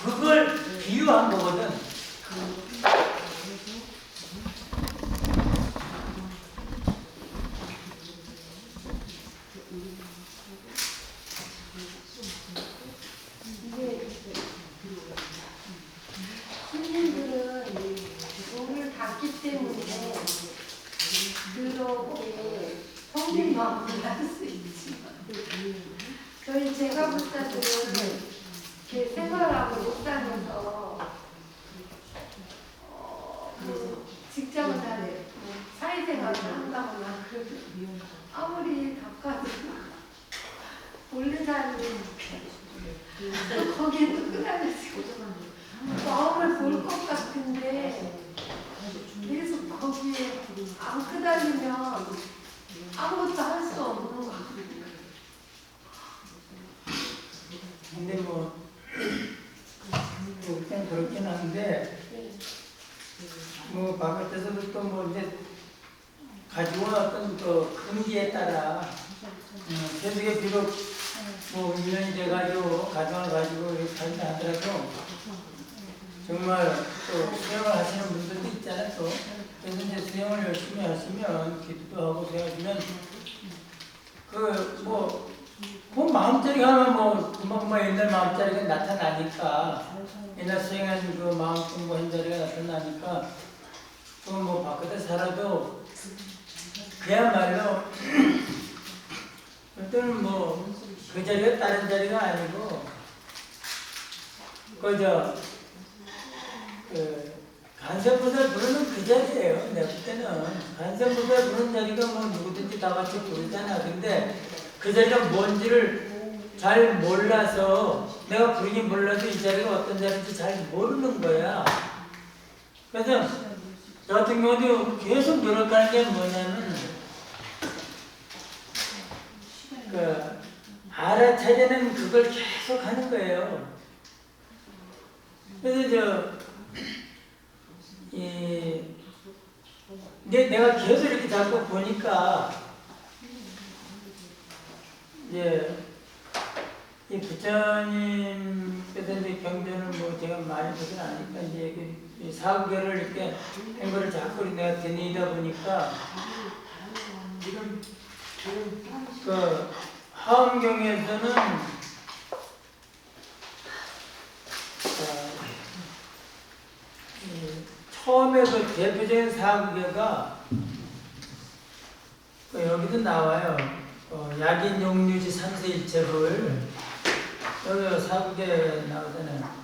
그걸 비유한 거거든. 손님들은 문을 닫기 때문에 그렇게 성님 마음을 할 수 있지만 제가 볼 때는 이렇게 생활하고 목사면서 직장을 다녀 사회생활을 한다거나 아무리 닦아도 올리다니 거기에 또 끄달려지고 마음을 볼 것 같은데 계속 거기에 안 끄달리면 아무것도 할 수 없는 것 같아요. 근데 그냥 그렇긴 한데 바깥에서부터 이제 가지고 온 어떤 그 금기에 따라 세속에 비록 1년이 돼가지고 가정을 가지고 이렇게 살다 하더라도 정말 또 수영을 하시는 분들도 있잖아요. 또 그래서 이제 수영을 열심히 하시면 기도도 하고 수영하시면 그 마음자리가 하면 금방 옛날 마음자리가 나타나니까 옛날 수행한 그 마음 공부한 자리가 나타나니까 또 바깥에 살아도 그야말로 어떤 그 자리가 다른 자리가 아니고 간선보살 부르는 그 자리예요. 내가 볼 때는 간선보살 부르는 자리가 누구든지 다 같이 부르잖아. 근데 그 자리가 뭔지를 잘 몰라서 내가 부르긴 몰라도 이 자리가 어떤 자리인지 잘 모르는 거야. 그래서 저 같은 경우도 계속 노력하는 게 뭐냐면 알아차리는 그걸 계속 하는 거예요. 그래서 내가 계속 이렇게 자꾸 보니까 이 부처님께서 이제 경전을 제가 많이 보진 않으니까 이제 사구계를 이렇게 한 거를 자꾸 내가 되뇌이다 보니까 그 하엄경에서는 처음에 그 대표적인 사구계가 여기도 나와요. 약인용류지 삼세일체불 여기 사구계 나오잖아요.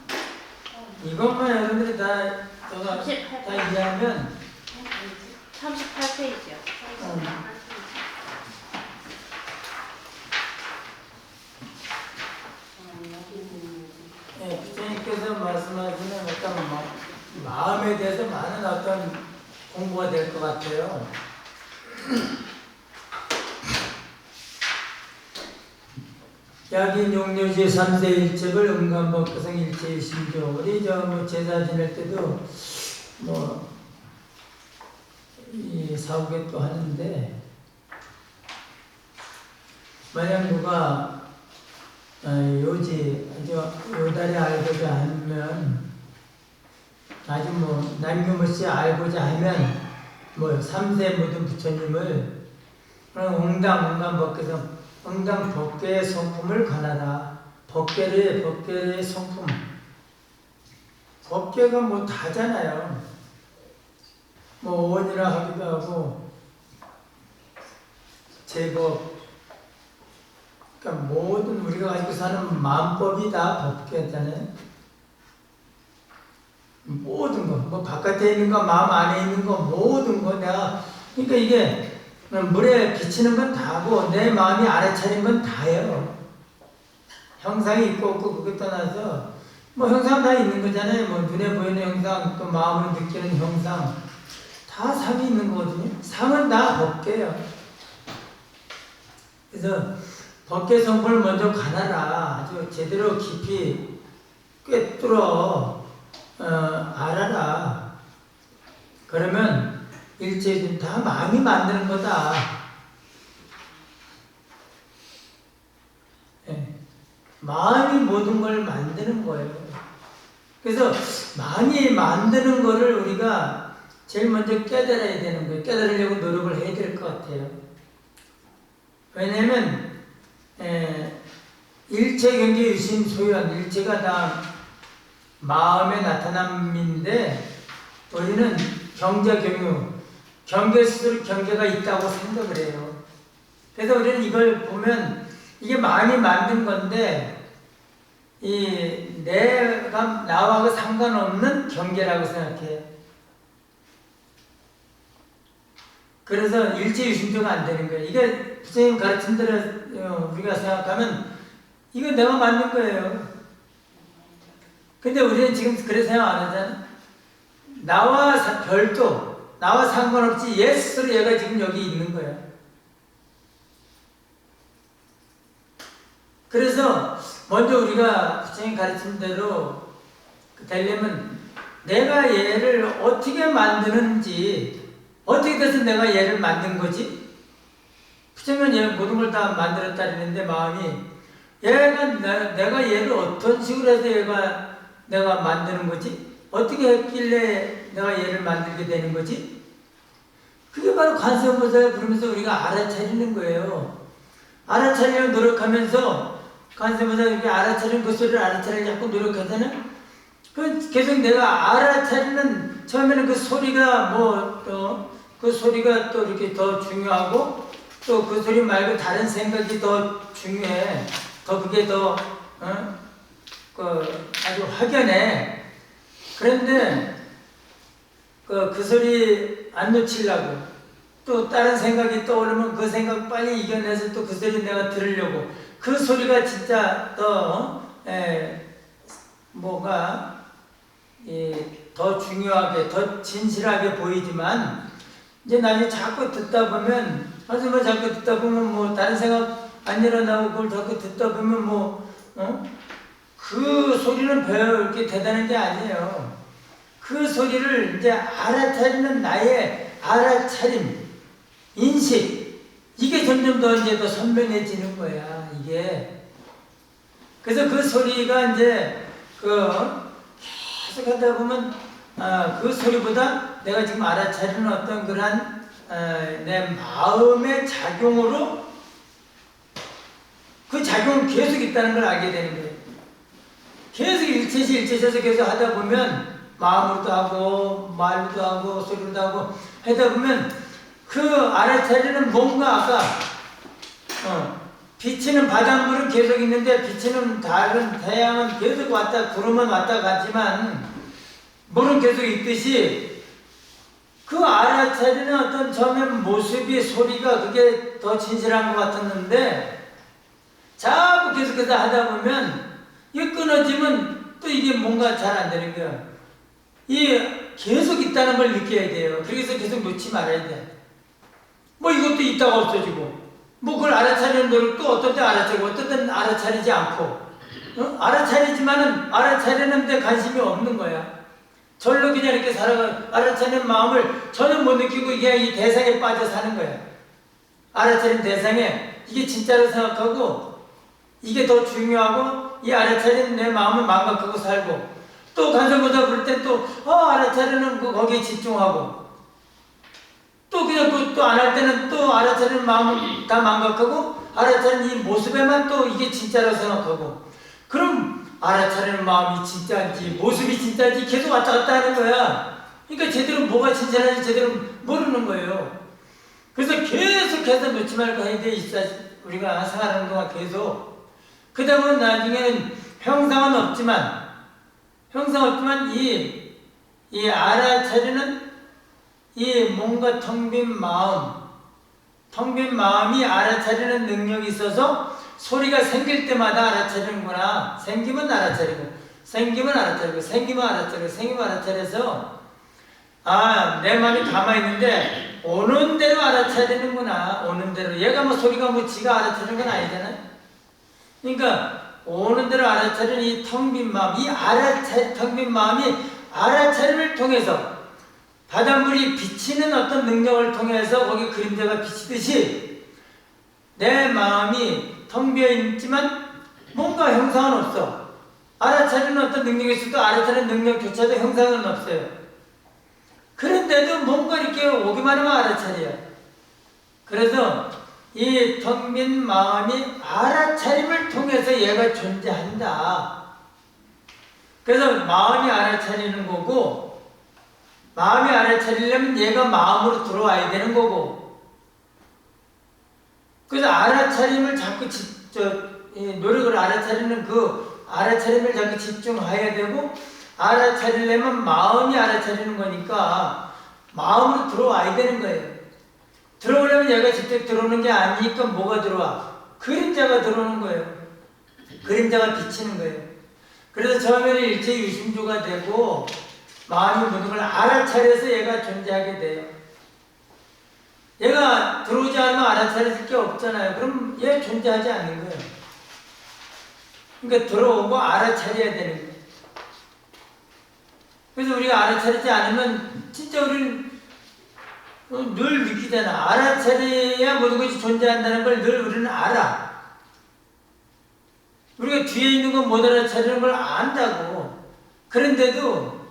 이것만 여러분들이 다 이해하면 38페이지요. 부처님께서 말씀하시는 어떤 마음에 대해서 많은 어떤 공부가 될 것 같아요. 약인 용료지 삼세일체불 음감법교성 일체의심조. 우리 제사 지낼 때도 이 사후계 또 하는데 만약 누가 요달에 알고자 하면 아주 남김없이 알고자 하면 삼세 모든 부처님을 응당법계성 응당 법계의 성품을 관하라. 법계의 성품. 법계가 다잖아요. 원이라 하기도 하고 제법. 그러니까 모든 우리가 가지고 사는 마음법이 다 법계잖아요. 모든 거, 바깥에 있는 거, 마음 안에 있는 거, 모든 거 그러니까 이게 물에 비치는 건 다고 내 마음이 알아차린 건 다예요. 형상이 있고 없고 그것 떠나서 형상 다 있는 거잖아요. 눈에 보이는 형상, 또 마음으로 느끼는 형상 다 상이 있는 거거든요. 상은 다 법계예요. 그래서 법계 성품을 먼저 관하라. 아주 제대로 깊이 꿰뚫어 알아라. 그러면 일체 다 마음이 만드는 거다. 예. 마음이 모든 걸 만드는 거예요. 그래서 마음이 만드는 거를 우리가 제일 먼저 깨달아야 되는 거예요. 깨달으려고 노력을 해야 될 것 같아요. 왜냐면 일체 경계 유심 소유한 일체가 다 마음의 나타남인데 우리는 경제 경유 경계 스스로 경계가 있다고 생각을 해요. 그래서 우리는 이걸 보면 이게 마음이 만든 건데 이 내가 나와 상관없는 경계라고 생각해요. 그래서 일체유심조가 안 되는 거예요. 이게 부처님 가르친 대로 우리가 생각하면 이거 내가 만든 거예요. 근데 우리는 지금 그래 생각 안 하잖아. 나와 별도, 나와 상관없이 얘 스스로 얘가 지금 여기 있는 거야. 그래서 먼저 우리가 부처님 가르친 대로 되려면 내가 얘를 어떻게 만드는지, 어떻게 돼서 내가 얘를 만든 거지? 부처님은 얘 모든 걸 다 만들었다 그랬는데 마음이 얘가 내가 얘를 어떤 식으로 해서 내가 만드는 거지? 어떻게 했길래 내가 얘를 만들게 되는 거지? 그게 바로 관세음보살 부르면서 우리가 알아차리는 거예요. 알아차리려고 노력하면서 관세음보살 이렇게 알아차리는 그 소리를 알아차리려고 자꾸 노력하잖아요. 그 계속 내가 알아차리는 처음에는 그 소리가 그 소리가 또 이렇게 더 중요하고 또 그 소리 말고 다른 생각이 더 중요해. 더 그게 더 아주 확연해. 그런데 그 소리 안 놓치려고 또 다른 생각이 떠오르면 그 생각 빨리 이겨내서 또 그 소리 내가 들으려고 그 소리가 진짜 더 더 중요하게 더 진실하게 보이지만 이제 나중에 자꾸 듣다 보면 하지만 자꾸 듣다 보면 뭐 다른 생각 안 일어나고 그걸 자꾸 듣다 보면 그 소리는 별 이렇게 대단한 게 아니에요. 그 소리를 이제 알아차리는 나의 알아차림, 인식, 이게 점점 더 이제 더 선명해지는 거야, 이게. 그래서 그 소리가 이제 계속 하다 보면 그 소리보다 내가 지금 알아차리는 어떤 그러한 내 마음의 작용으로 그 작용은 계속 있다는 걸 알게 되는 거예요. 계속 일체시에서 계속 하다 보면 마음으로도 하고 말로도 하고 소리로도 하고 하다 보면 그 알아차리는 뭔가 아까 비치는 바닷물은 계속 있는데 비치는 다른 태양은 계속 구름은 왔다 갔지만 물은 계속 있듯이 그 알아차리는 어떤 처음엔 모습이 소리가 그게 더 진실한 것 같았는데 자꾸 계속해서 하다 보면 이게 끊어지면 또 이게 뭔가 잘 안 되는 거야. 이게 계속 있다는 걸 느껴야 돼요. 그래서 계속 놓지 말아야 돼. 이것도 있다가 없어지고 그걸 알아차리는 노력 또 어떤 때 알아차리고 어떤 때는 알아차리지 않고 알아차리지만은 알아차리는 데 관심이 없는 거야. 절로 그냥 이렇게 살아가 알아차리는 마음을 전혀 못 느끼고 그냥 이 대상에 빠져 사는 거야. 알아차린 대상에 이게 진짜로 생각하고 이게 더 중요하고 이 알아차리는 내 마음을 망각하고 살고 또 간섭보다 부를 땐 또 알아차리는 거기에 집중하고 또 그냥 또 안 할 때는 또 알아차리는 마음을 다 망각하고 알아차리는 이 모습에만 또 이게 진짜라고 생각하고 그럼 알아차리는 마음이 진짜인지 모습이 진짜인지 계속 왔다 갔다 하는 거야. 그러니까 제대로 뭐가 진짜인지 제대로 모르는 거예요. 그래서 계속해서 놓지 말고 해야 돼. 우리가 생활하는 동안 계속 그 다음에 나중에는 형상은 없지만 이 알아차리는 이 뭔가 텅 빈 마음이 알아차리는 능력이 있어서 소리가 생길 때마다 알아차리는구나. 생기면 알아차리고 생기면 알아차리고 생기면 알아차리고 생기면 알아차려서 내 마음이 가만히 있는데 오는 대로 알아차리는구나. 오는 대로 얘가 소리가 지가 알아차리는 건 아니잖아요. 그러니까 오는 대로 알아차리는 이 텅 빈 마음, 텅 빈 마음이 알아차림을 통해서 바닷물이 비치는 어떤 능력을 통해서 거기 그림자가 비치듯이 내 마음이 텅 비어 있지만 뭔가 형상은 없어. 알아차리는 어떤 능력이 있어도 알아차리는 능력조차도 형상은 없어요. 그런데도 뭔가 이렇게 오기만 하면 알아차려요. 그래서 이 텅 빈 마음이 알아차림을 통해서 얘가 존재한다. 그래서 마음이 알아차리는 거고, 마음이 알아차리려면 얘가 마음으로 들어와야 되는 거고, 그래서 알아차림을 자꾸 노력을 알아차리는 그 알아차림을 자꾸 집중해야 되고, 알아차리려면 마음이 알아차리는 거니까 마음으로 들어와야 되는 거예요. 들어오려면 얘가 직접 들어오는 게 아니니까 뭐가 들어와? 그림자가 들어오는 거예요. 그림자가 비치는 거예요. 그래서 처음에는 일체 유심조가 되고 마음이 모든 걸 알아차려서 얘가 존재하게 돼요. 얘가 들어오지 않으면 알아차릴 게 없잖아요. 그럼 얘 존재하지 않는 거예요. 그러니까 들어오고 알아차려야 되는 거예요. 그래서 우리가 알아차리지 않으면 진짜 우리는 늘 느끼잖아. 알아차려야 모든 것이 존재한다는 걸 늘 우리는 알아. 우리가 뒤에 있는 건 못 알아차리는 걸 안다고. 그런데도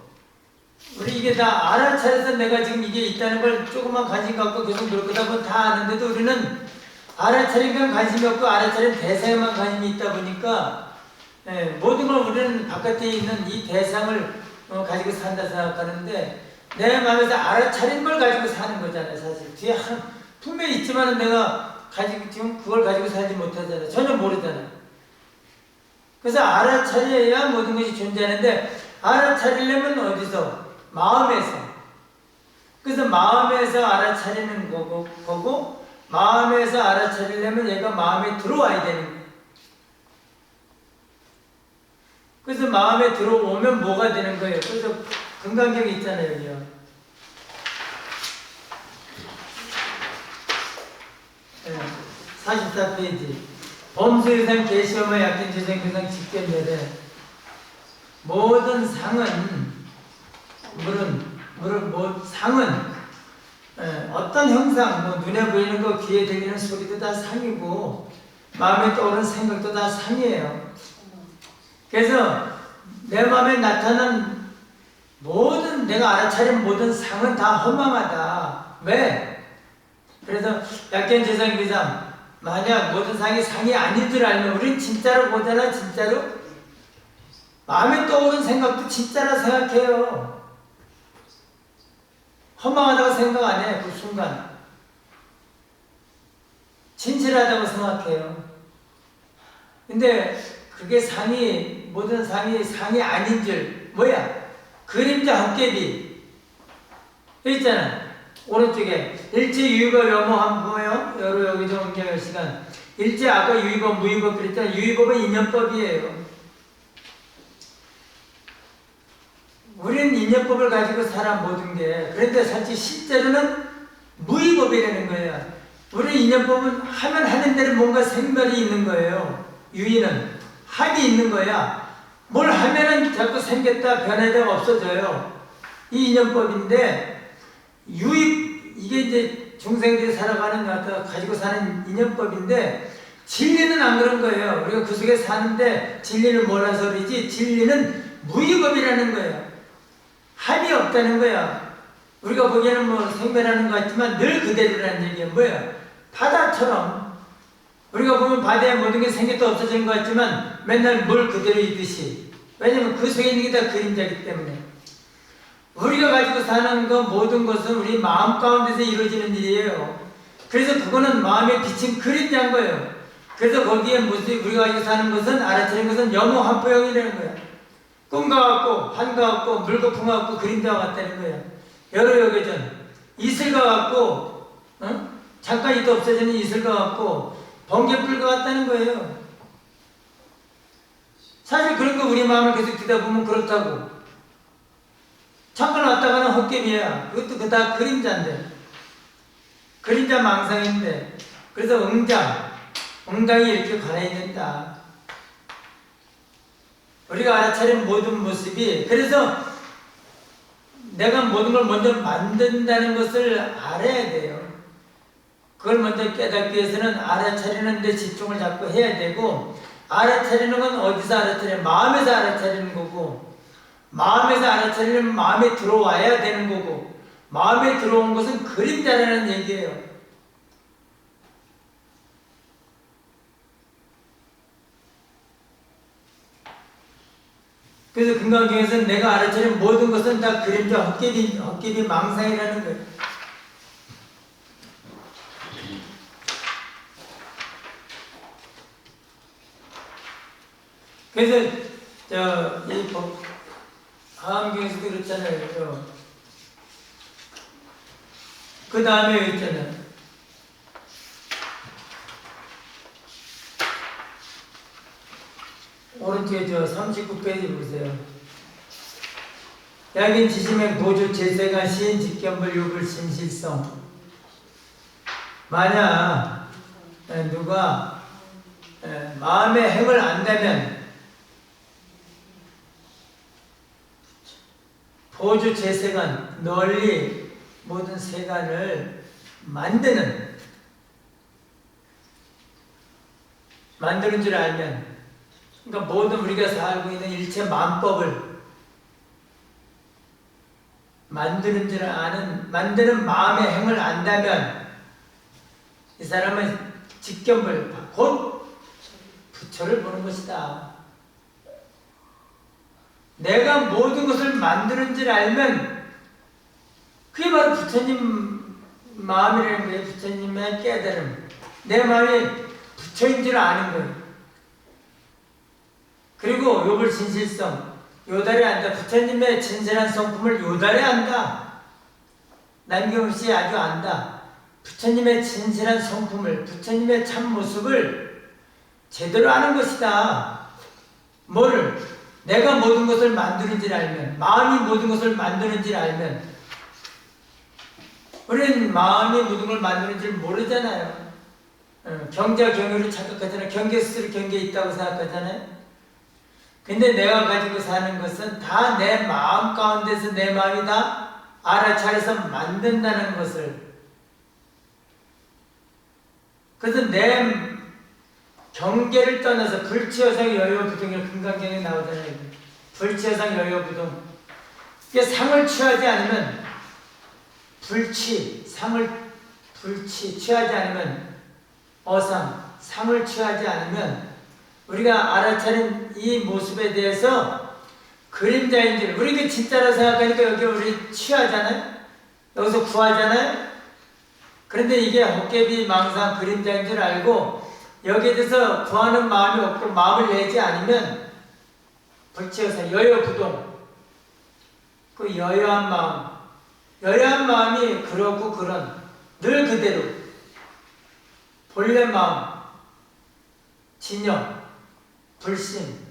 우리 이게 다 알아차려서 내가 지금 이게 있다는 걸 조금만 관심 갖고 계속 노력하다 보면 다 아는데도 우리는 알아차린 건 관심이 없고 알아차린 대상에만 관심이 있다 보니까 모든 걸 우리는 바깥에 있는 이 대상을 가지고 산다 생각하는데 내 마음에서 알아차린 걸 가지고 사는 거잖아요. 사실 뒤에 분명히 있지만 내가 지금 그걸 가지고 살지 못하잖아요. 전혀 모르잖아요. 그래서 알아차려야 모든 것이 존재하는데 알아차리려면 어디서? 마음에서. 그래서 마음에서 알아차리는 거고 마음에서 알아차리려면 얘가 마음에 들어와야 되는 거예요. 그래서 마음에 들어오면 뭐가 되는 거예요? 그래서 금강경이 있잖아요. 여기요. 네, 44페이지. 범수유상 계시엄의 약견 재생교상 직견열에 모든 상은 상은 어떤 형상, 눈에 보이는 거, 귀에 들리는 소리도 다 상이고 마음에 떠오르는 생각도 다 상이에요. 그래서 내 마음에 나타난 모든 내가 알아차린 모든 상은 다 허망하다. 왜? 그래서 약견 재생교상 만약 모든 상이 상이 아닌 줄 알면 우린 진짜로 보잖아. 진짜로 마음에 떠오른 생각도 진짜라 생각해요. 허망하다고 생각 안 해. 그 순간 진실하다고 생각해요. 근데 그게 모든 상이 아닌 줄 뭐야? 그림자 헛개비 있잖아. 오른쪽에 일체 유의법 염호함 뭐예요? 여기 좀 옮겨갈 시간. 일체 아까 유의법 무의법 그랬잖아. 유의법은 인연법이에요. 우리는 인연법을 가지고 살아 모든 게. 그런데 사실 실제로는 무의법이라는 거예요. 우리 인연법은 하면 하는 대로 뭔가 생멸이 있는 거예요. 유의는 합이 있는 거야. 뭘 하면은 자꾸 생겼다 변하다가 없어져요. 이 인연법인데 이게 이제 중생들이 살아가는 가지고 사는 인연법인데 진리는 안 그런 거예요. 우리가 그 속에 사는데 진리는 뭐라 소리지? 진리는 무의법이라는 거예요. 합이 없다는 거야. 우리가 보기에는 뭐 생멸하는 것 같지만 늘 그대로라는 얘기야. 뭐야? 바다처럼 우리가 보면 바다에 모든 게 생겼다 없어진 것 같지만 맨날 물 그대로 있듯이. 왜냐면 그 속에 있는 게 다 그림자이기 때문에. 우리가 가지고 사는 것 모든 것은 우리 마음 가운데서 이루어지는 일이에요. 그래서 그거는 마음에 비친 그림자인 거예요. 그래서 거기에 우리가 가지고 사는 것은 알아차린 것은 염호한포형이라는 거예요. 꿈과 같고 한과 같고 물거품과 같고 그림자와 같다는 거예요. 여러 요괴전 이슬과 같고 잠깐 있다 없어지는 이슬과 같고 번개불과 같다는 거예요. 사실 그런 거 우리 마음을 계속 듣다 보면 그렇다고. 잠깐 왔다가는 헛개비야. 그것도 다 그림자인데. 그림자 망상인데. 그래서 응당이 이렇게 갈아있는다. 우리가 알아차린 모든 모습이. 그래서 내가 모든 걸 먼저 만든다는 것을 알아야 돼요. 그걸 먼저 깨닫기 위해서는 알아차리는 데 집중을 자꾸 해야 되고 알아차리는 건 어디서 알아차려? 마음에서 알아차리는 거고, 마음에서 알아차리면 마음에 들어와야 되는 거고, 마음에 들어온 것은 그림자라는 얘기예요. 그래서 금강경에서는 내가 알아차린 모든 것은 다 그림자, 헛개비 망상이라는 거예요. 그래서 이 하암경에서도 그렇잖아요. 그 다음에 있잖아요. 오른쪽에 39페이지 보세요. 약인 지심행 보조 재세가 시인 직견불 유불 신실성. 만약 누가 마음의 행을 안다면 보조 재세간 널리 모든 세간을 만드는 줄 알면, 그러니까 모든 우리가 살고 있는 일체 만법을 만드는 줄 아는, 만드는 마음의 행을 안다면 이 사람은 직견불, 곧 부처를 보는 것이다. 내가 모든 것을 만드는 줄 알면 그게 바로 부처님 마음이라는 거예요. 부처님의 깨달음. 내 마음이 부처인 줄 아는 거예요. 그리고 요불 진실성, 요달에 안다. 부처님의 진실한 성품을 요달에 안다. 남김없이 아주 안다. 부처님의 진실한 성품을, 부처님의 참모습을 제대로 아는 것이다. 뭐를? 내가 모든 것을 만드는 줄 알면, 마음이 모든 것을 만드는 줄 알면, 우리는 마음이 모든 걸 만드는 줄 모르잖아요. 경자 경유를 착각하잖아요. 경계 스스로 경계에 있다고 생각하잖아요. 근데 내가 가지고 사는 것은 다 내 마음 가운데서 내 마음이 다 알아차려서 만든다는 것을. 그래서 내 경계를 떠나서 불치여상 여여부동이 금강경에 나오잖아요. 불치여상 여여부동. 그러니까 상을 취하지 않으면 불치 취하지 않으면 어상, 상을 취하지 않으면 우리가 알아차린 이 모습에 대해서 그림자인 줄, 우리 그 진짜라 생각하니까 여기 우리 취하잖아요? 여기서 구하잖아요? 그런데 이게 헛개비 망상 그림자인 줄 알고 여기에 대해서 구하는 마음이 없고 마음을 내지 않으면 불치여사 여여부동, 그 여여한 마음이 그렇고 그런 늘 그대로 본래 마음, 진영, 불심,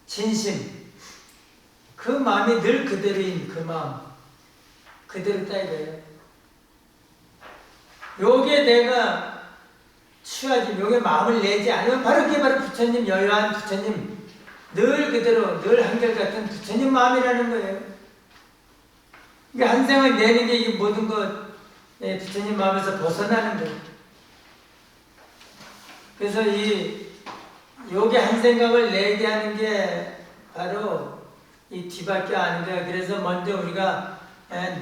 진심, 그 마음이 늘 그대로인 그 마음 그대로 따야 돼요. 요게 내가 취하지, 요게 마음을 내지 않으면 바로 그게 바로 부처님, 여여한 부처님, 늘 그대로 늘 한결같은 부처님 마음이라는 거예요. 그러니까 한 생을 내는 게 이게 모든 것 부처님 마음에서 벗어나는 거예요. 그래서 요게 한 생각을 내게 하는 게 바로 이 뒤밖에 아닌 거예요. 그래서 먼저 우리가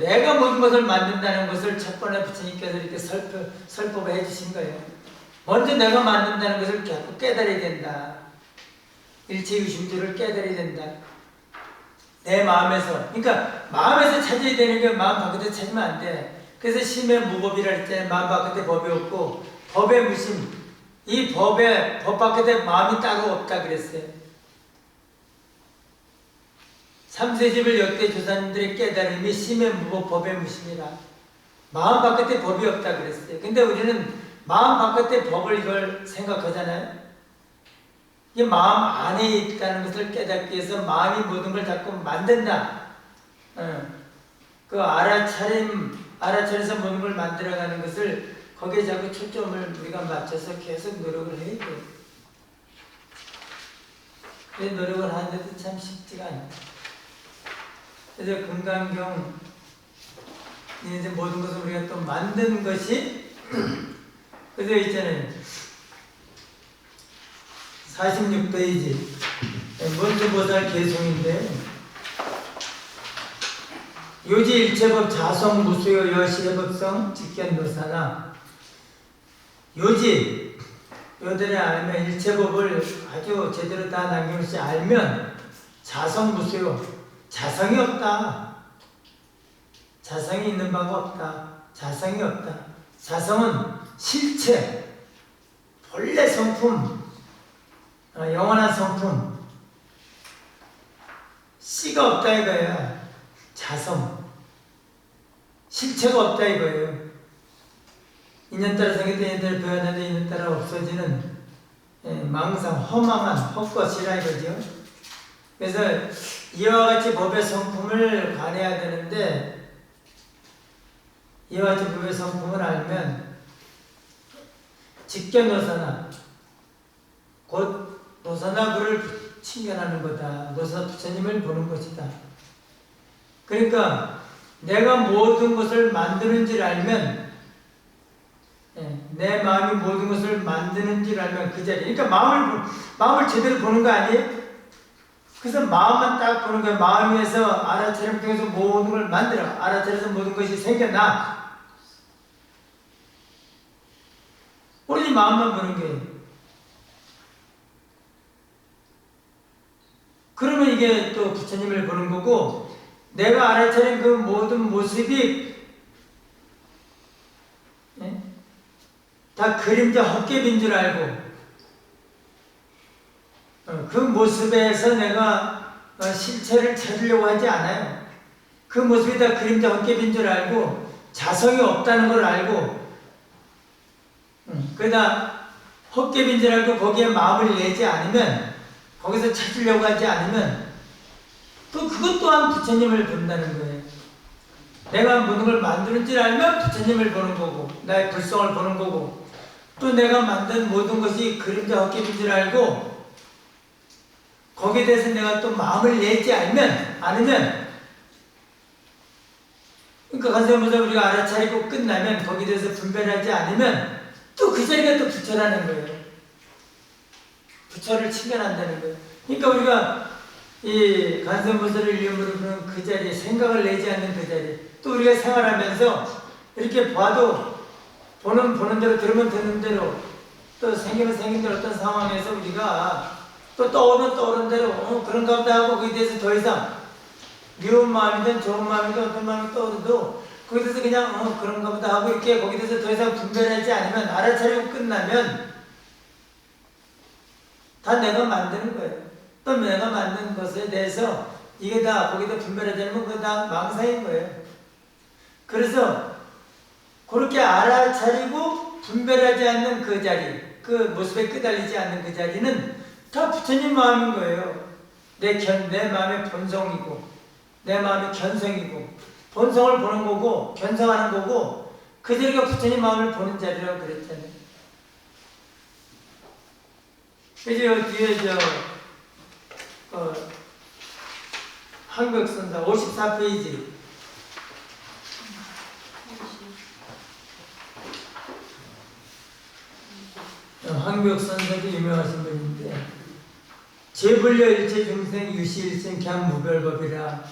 내가 모든 것을 만든다는 것을 첫 번에 부처님께서 이렇게 설법을 해주신 거예요. 먼저 내가 만든다는 것을 자꾸 깨달아야 된다. 일체유심조를 깨달아야 된다. 내 마음에서, 그러니까 마음에서 찾아야 되는 게 마음 바깥에 찾으면 안 돼. 그래서 심의 무법이라 했잖아요. 마음 바깥에 법이 없고 법의 무심, 이 법 바깥에 마음이 따로 없다 그랬어요. 삼세집을 역대 조사님들의 깨달음이 심의 무법 법의 무심이라. 마음 바깥에 법이 없다 그랬어요. 근데 우리는 마음 바깥에 법을 이걸 생각하잖아요. 이 마음 안에 있다는 것을 깨닫기 위해서 마음이 모든 걸 자꾸 만든다. 그 알아차려서 모든 걸 만들어가는 것을 거기에 자꾸 초점을 우리가 맞춰서 계속 노력을 해야 돼요. 그 노력을 하는데도 참 쉽지가 않아요. 그래서 금강경 이제 모든 것을 우리가 또 만드는 것이 그래서 있잖아요. 46페이지 문수보살 개송인데 요지일체법 자성무수요 여시해법성 직견노사나 요지 요들에 알면 일체법을 아주 제대로 다 남김없이 알면 자성무수요 자성이 없다. 자성이 있는 바가 없다. 자성이 없다. 자성은 실체 본래 성품 영원한 성품 씨가 없다 이거야. 자성 실체가 없다 이거예요. 인연따라 생겼다 인연따라 배워나는데 인연따라 없어지는 망상 허망한 헛것이라 이거죠. 그래서 이와 같이 법의 성품을 관해야 되는데 이와 같이 법의 성품을 알면 직견노사나 곧 노사나부를 칭견하는 거다. 노사 부처님을 보는 것이다. 그러니까 내가 모든 것을 만드는 줄 알면 내 마음이 모든 것을 만드는 줄 알면 그 자리 그러니까 마음을 제대로 보는 거 아니에요? 그래서 마음만 딱 보는 거예요. 마음에서 알아차림 통해서 모든 걸 만들어 알아차려서 모든 것이 생겨나 오로지 마음만 보는 거예요. 그러면 이게 또 부처님을 보는 거고 내가 알아차린 그 모든 모습이 다 그림자 헛개빈 줄 알고 그 모습에서 내가 실체를 찾으려고 하지 않아요. 그 모습이 다 그림자 헛개빈 줄 알고 자성이 없다는 걸 알고 그러다 헛개빈 줄 알고 거기에 마음을 내지 않으면 거기서 찾으려고 하지 않으면 또 그것 또한 부처님을 본다는 거예요. 내가 모든 걸 만드는 줄 알면 부처님을 보는 거고 나의 불성을 보는 거고 또 내가 만든 모든 것이 그림자 헛개빈 줄 알고 거기에 대해서 내가 또 마음을 내지 않으면 그러니까 간세음보살 우리가 알아차리고 끝나면 거기에 대해서 분별하지 않으면 또 그 자리가 또 부처라는 거예요. 부처를 칭찬한다는 거예요. 그러니까 우리가 이 간세음보살을 이름으로 부르는 그 자리, 생각을 내지 않는 그 자리, 또 우리가 생활하면서 이렇게 봐도 보는 대로 들으면 듣는 대로 또 생기면 생긴 대로 어떤 상황에서 우리가 또 떠오르는 대로 그런가 보다 하고 거기에 대해서 더 이상 미운 마음이든 좋은 마음이든 어떤 마음이 떠오르도 거기에 대해서 그냥 그런가 보다 하고 이렇게 거기에 대해서 더 이상 분별하지 않으면 알아차리고 끝나면 다 내가 만드는 거예요. 또 내가 만든 것에 대해서 이게 다 거기다 분별하지 않으면 그거 다 망상인 거예요. 그래서 그렇게 알아차리고 분별하지 않는 그 자리, 그 모습에 끄달리지 않는 그 자리는 다 부처님 마음인 거예요. 내 마음의 본성이고 내 마음의 견성이고 본성을 보는 거고 견성하는 거고 그 자리가 부처님 마음을 보는 자리라고 그랬잖아요. 그래서 뒤에 한국선사 54페이지 한국선사도 유명하신 분인데 제불려 일체 중생 유시일생 그냥 무별법이라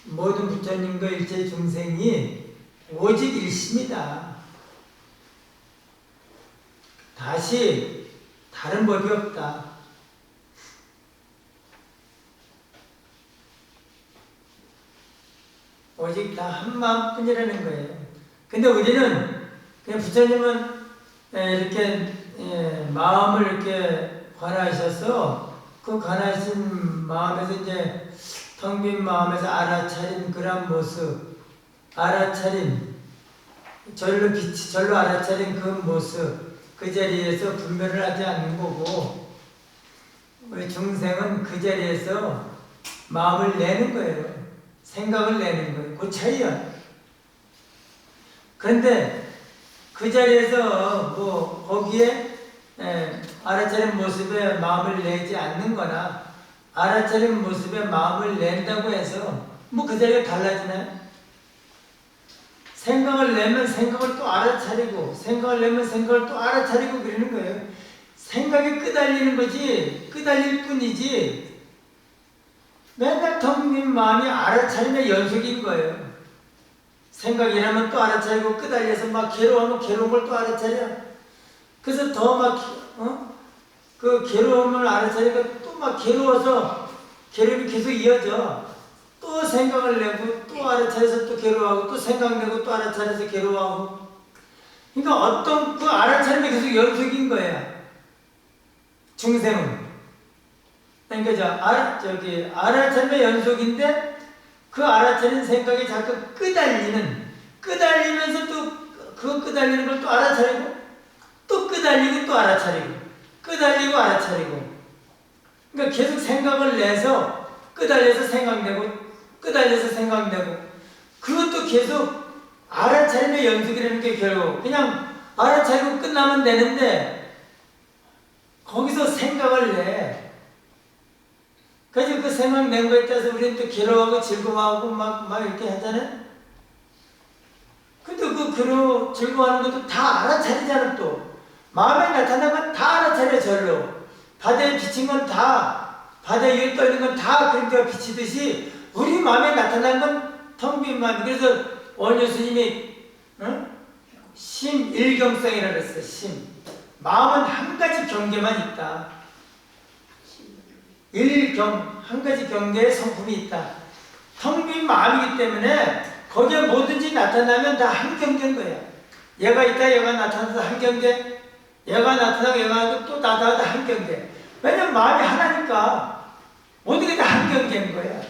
모든 부처님과 일체 중생이 오직 일심이다. 다시 다른 법이 없다. 오직 다 한 마음뿐이라는 거예요. 근데 우리는 그냥 부처님은 이렇게 마음을 이렇게 관하셔서 그 관하신 마음에서 이제 텅 빈 마음에서 알아차린 그런 모습, 알아차린 절로 알아차린 그 모습, 그 자리에서 분별을 하지 않는 거고 우리 중생은 그 자리에서 마음을 내는 거예요. 생각을 내는 거예요. 그 차이야. 그런데 그 자리에서 거기에 알아차린 모습에 마음을 내지 않는 거나 알아차린 모습에 마음을 낸다고 해서 그 자리가 달라지나요? 생각을 내면 생각을 또 알아차리고 생각을 내면 생각을 또 알아차리고 그러는 거예요. 생각에 끄달리는 거지, 끄달릴 뿐이지, 맨날 텅 빈 마음이 알아차림의 연속인 거예요. 생각이라면 또 알아차리고, 끄달려서 막 괴로워하면 괴로운 걸 또 알아차려. 그래서 더 막, 그 괴로움을 알아차리니까 또 막 괴로워서 괴로움이 계속 이어져. 또 생각을 내고, 또 알아차려서 또 괴로워하고, 또 생각내고, 또 알아차려서 괴로워하고. 그러니까 어떤 그 알아차림이 계속 연속인 거야. 중생은. 그러니까 알아차림의 연속인데 그 알아차리는 생각에 자꾸 끄달리면서 또 그 끄달리는 걸 또 알아차리고, 또 끄달리고 또 알아차리고, 끄달리고 알아차리고. 그러니까 계속 생각을 내서 끄달려서 생각내고, 끄달려서 생각내고, 그것도 계속 알아차림의 연속이라는 게 결국 그냥 알아차리고 끝나면 되는데 거기서 생각을 내. 그래서 그 생각 낸 거에 따라서 우리는 또 괴로워하고 즐거워하고 막 이렇게 하잖아요. 근데 그 즐거워하는 것도 다 알아차리잖아. 또 마음에 나타난 건 다 알아차려. 절로 바다에 비친 건 다, 바다 위에 떠있는 건 다 그림자가 비치듯이 우리 마음에 나타난 건 텅 빈 마음. 그래서 원효 스님이 심일경성이라고 했어요. 심. 마음은 한 가지 경계만 있다. 한 가지 경계의 성품이 있다. 텅 빈 마음이기 때문에 거기에 뭐든지 나타나면 다 한 경계인 거야. 얘가 있다, 얘가 나타나서 한 경계, 얘가 나타나고 얘가 나타나고 또 나타나도 한 경계. 왜냐면 마음이 하나니까 모든 게 다 한 경계인 거야.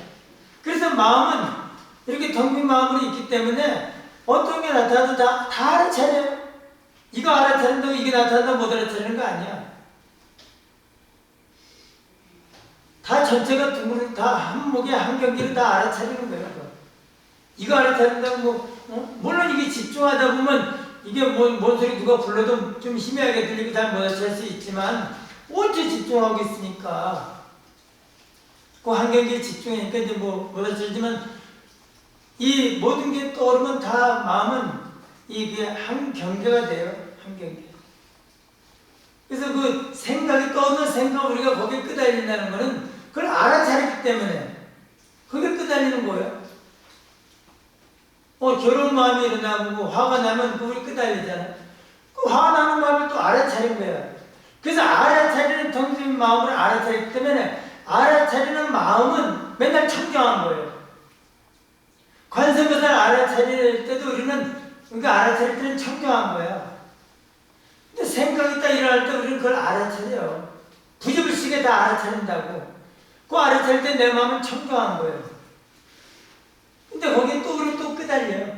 그래서 마음은 이렇게 텅 빈 마음으로 있기 때문에 어떤 게 나타나도 다 알아차려요. 이거 알아차린다고 이게 나타난다고 못 알아차리는 거 아니야. 다 전체가 둥그런 다 한 목에 한 경기를 다 알아차리는 거예요. 이거 알아차린다고 물론 이게 집중하다 보면 이게 뭔 소리 누가 불러도 좀 희미하게 들리고 잘 못 알아차릴 수 있지만 온전히 집중하고 있으니까 그 한 경기에 집중하니까 이제 못 알아차리지만 이 모든 게 떠오르면 다 마음은 이게 한 경계가 돼요. 한 경계. 그래서 그 생각이 떠오르는 생각을 우리가 거기에 끄달린다는 거는 그걸 알아차리기 때문에 그게 끄달리는 거예요. 괴로운 마음이 일어나고 화가 나면 그걸 끄달리잖아. 그 화가 나는 마음을 또 알아차린 거야. 그래서 알아차리는 텅 빈 마음을 알아차리기 때문에 알아차리는 마음은 맨날 청정한 거예요. 관세음보살 알아차릴 때도 우리는 그러니까 알아차릴 때는 청정한 거야. 근데 생각이 딱 일어날 때 우리는 그걸 알아차려요. 부지불식에 다 알아차린다고. 그 알아차릴 때 내 마음은 청정한 거예요. 근데 거기에 또 우리 또 끄달려요.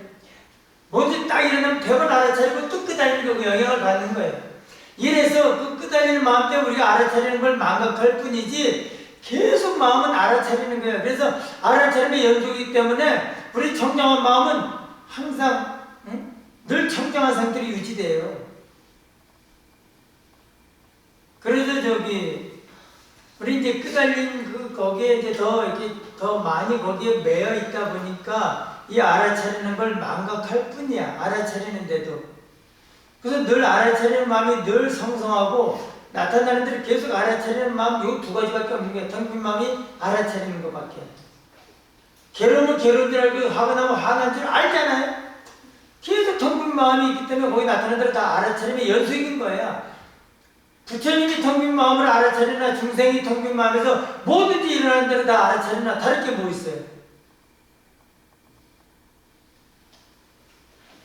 뭐든지 딱 일어나면 대번 알아차리고 또 끄달리고 영향을 받는 거예요. 이래서 그 끄달리는 마음 때문에 우리가 알아차리는 걸 망각할 뿐이지 계속 마음은 알아차리는 거예요. 그래서 알아차림의 연속이기 때문에 우리 청정한 마음은 항상 늘 청정한 상태로 유지돼요. 그래서 우리 이제 끄달린 거기에 이제 더 많이 거기에 매여 있다 보니까 이 알아차리는 걸 망각할 뿐이야. 알아차리는데도. 그래서 늘 알아차리는 마음이 늘 성성하고 나타나는 대로 계속 알아차리는 마음, 요 두 가지밖에 없는 거야. 텅 빈 마음이 알아차리는 것밖에. 괴로우면 괴로운 줄 알고 화가 나면 화난 줄 알잖아요. 계속 텅 빈 마음이 있기 때문에 거기 나타나는 대로 다 알아차림의 연속인 거야. 부처님이 텅 빈 마음을 알아차리나 중생이 텅 빈 마음에서 뭐든지 일어나는 대로 다 알아차리나 다를 게 뭐 있어요?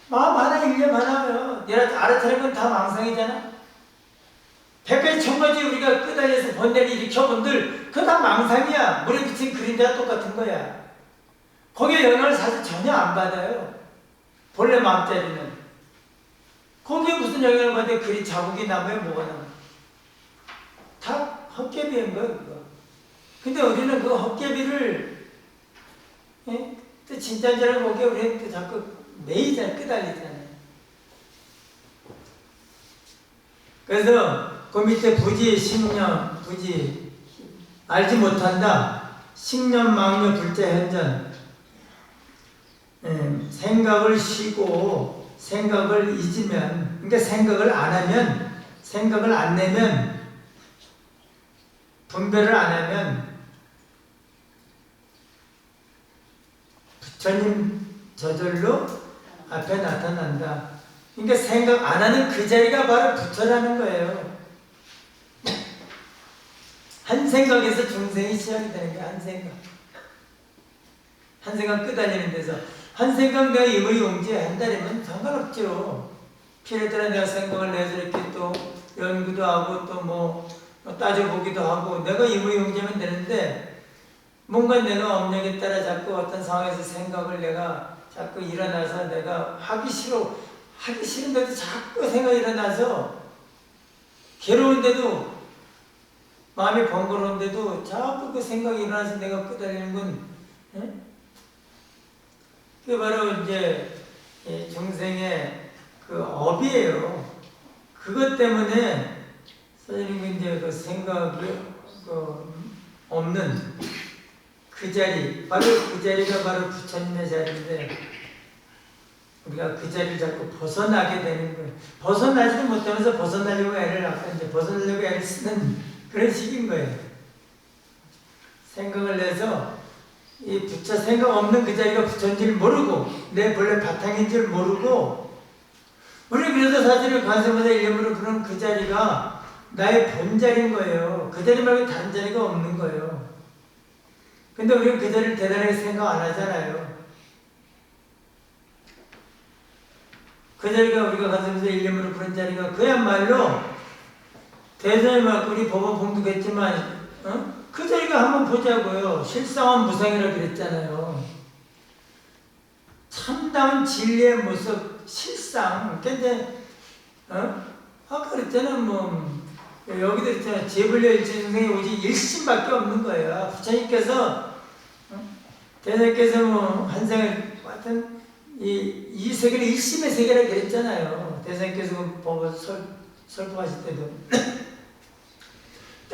마음 하나 일념 하나면 내가 알아차리는 건 다 망상이잖아. 백배 천거지 우리가 끄달려서 번뇌를 일으켜본들 그거 다 망상이야. 물에 비친 그림자와 똑같은 거야. 거기에 영향을 사실 전혀 안 받아요. 본래 마음자리는. 거기에 무슨 영향을 받아요? 그리 자국이 남아요? 뭐가 남아요? 다 헛개비인 거예요. 그거. 근데 우리는 그 헛개비를 또 진짜인 줄 알고 거기에 우리는 또 자꾸 매이잖아요. 끄달리잖아요. 그래서 그 밑에 부지, 식념, 부지 알지 못한다. 식념, 망묘, 불자, 현전. 생각을 쉬고 생각을 잊으면, 그러니까 생각을 안 하면, 생각을 안 내면 분별을 안 하면 부처님 저절로 앞에 나타난다. 그러니까 생각 안 하는 그 자리가 바로 부처라는 거예요. 한 생각에서 중생이 시작이 되는 거야. 한 생각. 한 생각 끄달리는 데서. 한 생각 내가 임의용지에 한다면 상관없죠. 필요에 따라 내가 생각을 내서 이렇게 또 연구도 하고 또 뭐 따져보기도 하고 내가 임의용지하면 되는데 뭔가 내가 업력에 따라 자꾸 어떤 상황에서 생각을 내가 자꾸 일어나서 내가 하기 싫은데도 자꾸 생각이 일어나서 괴로운데도 마음이 번거로운데도 자꾸 그 생각이 일어나서 내가 끄달리는 건 그게 바로 이제 중생의 그 업이에요. 그것 때문에 선생님이 이제 그 생각이 없는 그 자리, 바로 그 자리가 바로 부처님의 자리인데 우리가 그 자리를 자꾸 벗어나게 되는 거예요. 벗어나지도 못하면서 벗어나려고 애를 쓰는 그런 식인 거예요. 생각을 내서 이 부처 생각 없는 그 자리가 부처인 줄 모르고 내 본래 바탕인 줄 모르고 우리 그래서 사실은 관세음보살 이름으로 부르는 그 자리가 나의 본자리인 거예요. 그 자리 말고 다른 자리가 없는 거예요. 근데 우리는 그 자리를 대단하게 생각 안 하잖아요. 그 자리가 우리가 관세음보살 이름으로 부른 자리가 그야말로 대전에 막 우리 법원 봉독했지만 그 자리가 한번 보자고요. 실상은 무상이라고 그랬잖아요. 참다운 진리의 모습, 실상. 근데 아까 그랬잖아. 여기도 있잖아. 제불려 일체중생이 오직 일심밖에 없는 거예요. 부처님께서 대선께서 한생을 하여튼 이 세계를 일심의 세계라고 그랬잖아요. 대선께서 법을 설법하실 때도.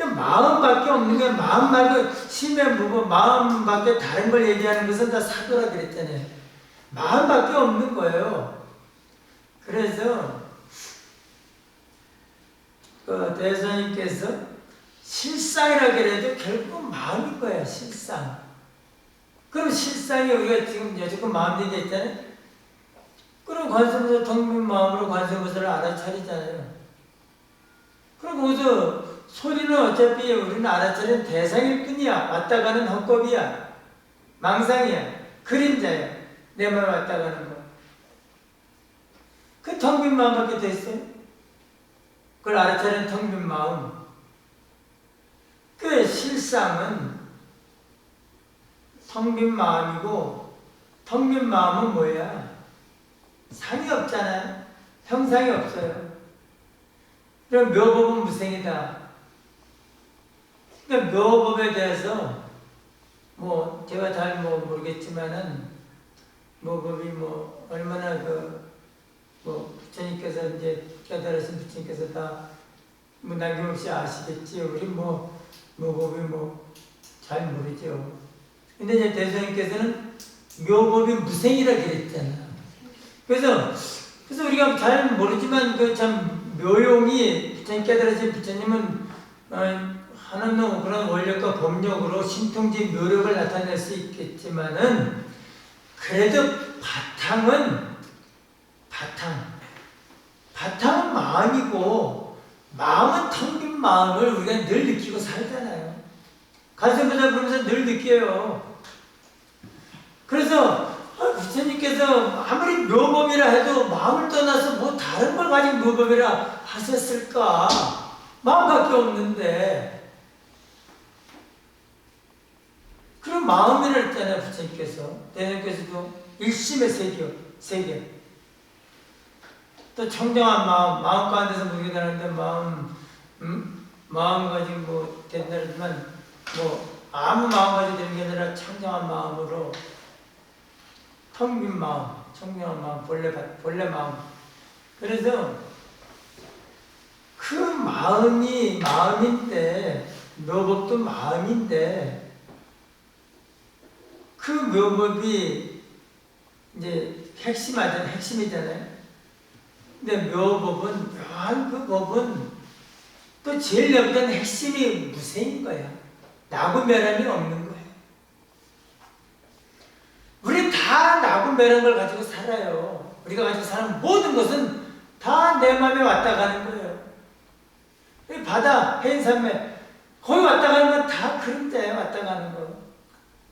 마음밖에 없는 거야. 마음 말고 심의 무법, 마음밖에 다른 걸 얘기하는 것은 다 사도라 그랬잖아요. 마음밖에 없는 거예요. 그래서 그 대선님께서 실상이라 그래도 결국 마음인 거야. 실상. 그럼 실상이 우리가 지금 여지껏 마음 얘기 했잖아요. 그럼 관세음보살 통민 마음으로 관세음보살을 알아차리잖아요. 그럼 거기서 소리는 어차피 우리는 알아차리는 대상일 뿐이야. 왔다 가는 헛겁이야. 망상이야. 그림자야. 내 말 왔다 가는 거. 그 텅빈 마음밖에 더 있어요. 그걸 알아차리는 텅빈 마음. 그 실상은 텅빈 마음이고 텅빈 마음은 뭐야? 상이 없잖아요. 형상이 없어요. 그럼 묘법은 무생이다. 그러니까 묘법에 대해서 제가 잘 모르겠지만은 묘법이 얼마나 부처님께서 이제 깨달으신 부처님께서 다 남김없이 아시겠지요. 우리 묘법이 잘 모르죠. 근데 이제 대선님께서는 묘법이 무생이라 그랬잖아. 그래서 우리가 잘 모르지만 참 묘용이 부처님 깨달으신 부처님은 하나는 그런 원력과 법력으로 신통지 묘력을 나타낼 수 있겠지만은 그래도 바탕은 마음이고 마음은 텅 빈 마음을 우리가 늘 느끼고 살잖아요. 관세음보살 부르면서 늘 느껴요. 그래서 부처님께서 아무리 묘법이라 해도 마음을 떠나서 다른 걸 가지고 묘법이라 하셨을까? 마음밖에 없는데. 그런 마음이라 했잖아요, 부처님께서. 대선께서도 일심의 세계. 또 청정한 마음 가운데서 묵인하는데 마음 가지고 된다지만 아무 마음 가지고 되는 게 아니라 청정한 마음으로 텅 빈 마음, 청정한 마음, 본래 마음. 그래서 그 마음이 마음인데 묘법도 마음인데 그 묘법이 이제 핵심이잖아요. 근데 묘법은 묘한 그 법은 또 제일 여기는 핵심이 무생인 거야. 나고면함이 없는 거야. 우리 다 나고면함을 가지고 살아요. 우리가 가지고 사는 모든 것은 다 내 마음에 왔다 가는 거예요. 이 바다, 해인산맥 거기 왔다 가는 건 다 그림자예요. 왔다 가는 거.